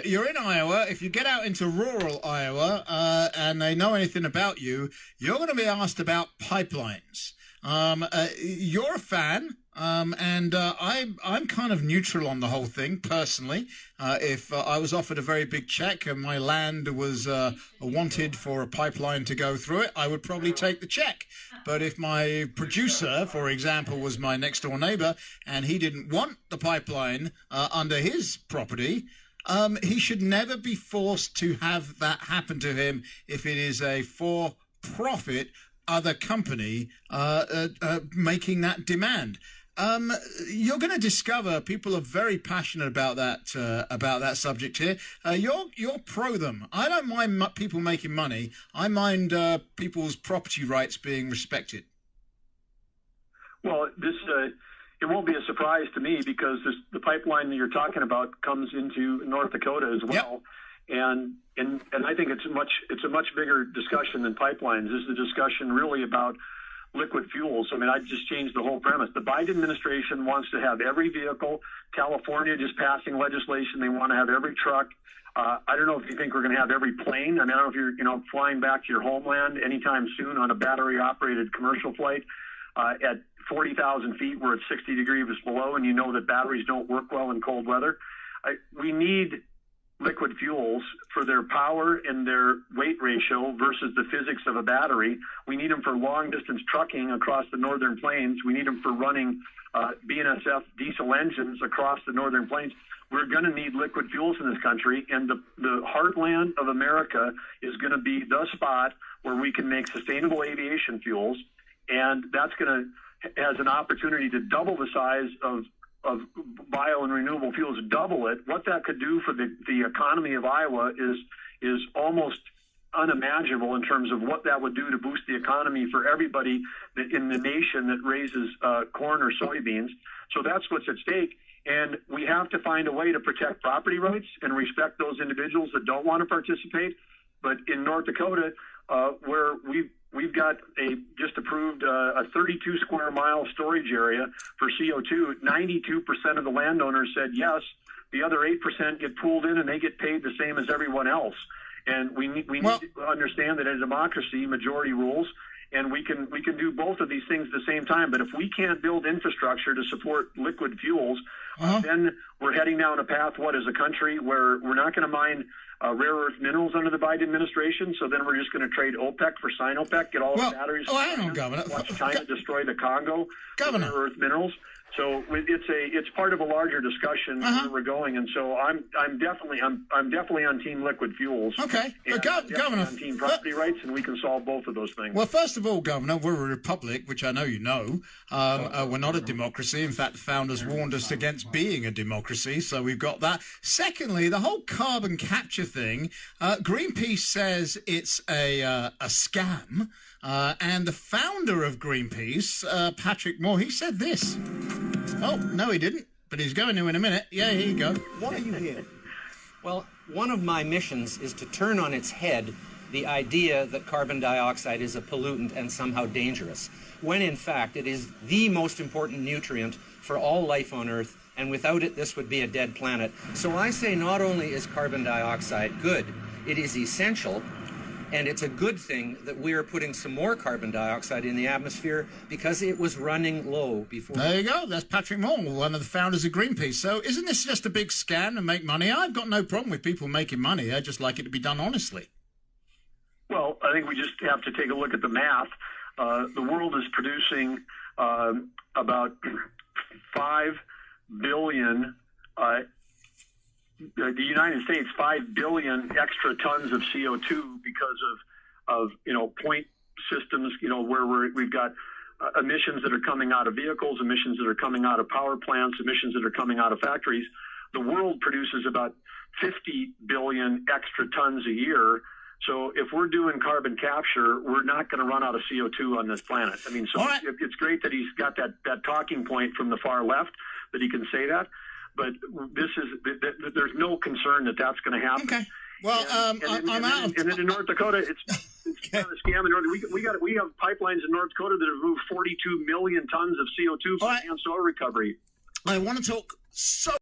you're in Iowa. If you get out into rural Iowa and they know anything about you, you're going to be asked about pipelines. You're a fan, and I'm kind of neutral on the whole thing personally. If I was offered a very big check and my land was wanted for a pipeline to go through it, I would probably take the check. But if my producer, for example, was my next door neighbor and he didn't want the pipeline under his property, he should never be forced to have that happen to him if it is a for-profit other company making that demand. You're going to discover people are very passionate about that subject here. You're pro them. I don't mind people making money. I mind people's property rights being respected. Well, it won't be a surprise to me because the pipeline that you're talking about comes into North Dakota as well. Yep. And I think it's a much bigger discussion than pipelines. This is a discussion really about liquid fuels. I mean, I just changed the whole premise. The Biden administration wants to have every vehicle. California just passing legislation. They want to have every truck. I don't know if you think we're going to have every plane. I mean, I don't know if you're flying back to your homeland anytime soon on a battery-operated commercial flight at 40,000 feet where it's 60 degrees below, and you know that batteries don't work well in cold weather. We need liquid fuels for their power and their weight ratio versus the physics of a battery. We need them for long-distance trucking across the northern plains. We need them for running BNSF diesel engines across the northern plains. We're going to need liquid fuels in this country, and the heartland of America is going to be the spot where we can make sustainable aviation fuels, and that's going to has an opportunity to double the size of bio and renewable fuels, double it. What that could do for the economy of Iowa is almost unimaginable in terms of what that would do to boost the economy for everybody in the nation that raises corn or soybeans. So that's what's at stake. And we have to find a way to protect property rights and respect those individuals that don't want to participate. But in North Dakota, where we've got just approved a 32 square mile storage area for CO2. 92% of the landowners said yes. The other 8% get pooled in and they get paid the same as everyone else. And we need to understand that in a democracy, majority rules, and we can do both of these things at the same time. But if we can't build infrastructure to support liquid fuels, then we're heading down a path, as a country, where we're not going to mine rare earth minerals under the Biden administration. So then we're just going to trade OPEC for Sinopec, get all the batteries. Hang on, Governor. Watch China destroy the Congo, Governor. Rare earth minerals. So it's part of a larger discussion where we're going, and so I'm definitely on Team Liquid Fuels. Okay, but Governor, on Team Property Rights, and we can solve both of those things. Well, first of all, Governor, we're a republic, which I know you know. We're not a democracy. In fact, the founders warned us against being a democracy, so we've got that. Secondly, the whole carbon capture thing. Greenpeace says it's a scam. And the founder of Greenpeace, Patrick Moore, he said this. Oh, no, he didn't, but he's going to in a minute. Yeah, here you go. What are you here? Well, one of my missions is to turn on its head the idea that carbon dioxide is a pollutant and somehow dangerous, when in fact it is the most important nutrient for all life on Earth, and without it this would be a dead planet. So I say not only is carbon dioxide good, it is essential. And it's a good thing that we are putting some more carbon dioxide in the atmosphere because it was running low before. There you go. That's Patrick Moore, one of the founders of Greenpeace. So isn't this just a big scam to make money? I've got no problem with people making money. I just like it to be done honestly. Well, I think we just have to take a look at the math. The world is producing about 5 billion the United States 5 billion extra tons of CO2 because of point systems, where we've got emissions that are coming out of vehicles, emissions that are coming out of power plants, emissions that are coming out of factories. The world produces about 50 billion extra tons a year. So if we're doing carbon capture, we're not going to run out of CO2 on this planet. I mean, so it's great that he's got that talking point from the far left that he can say that. But there's no concern that that's going to happen. Okay. Well, I'm out. And then in North Dakota, it's not a scam. We have pipelines in North Dakota that have moved 42 million tons of CO2 for enhanced oil recovery. I want to talk so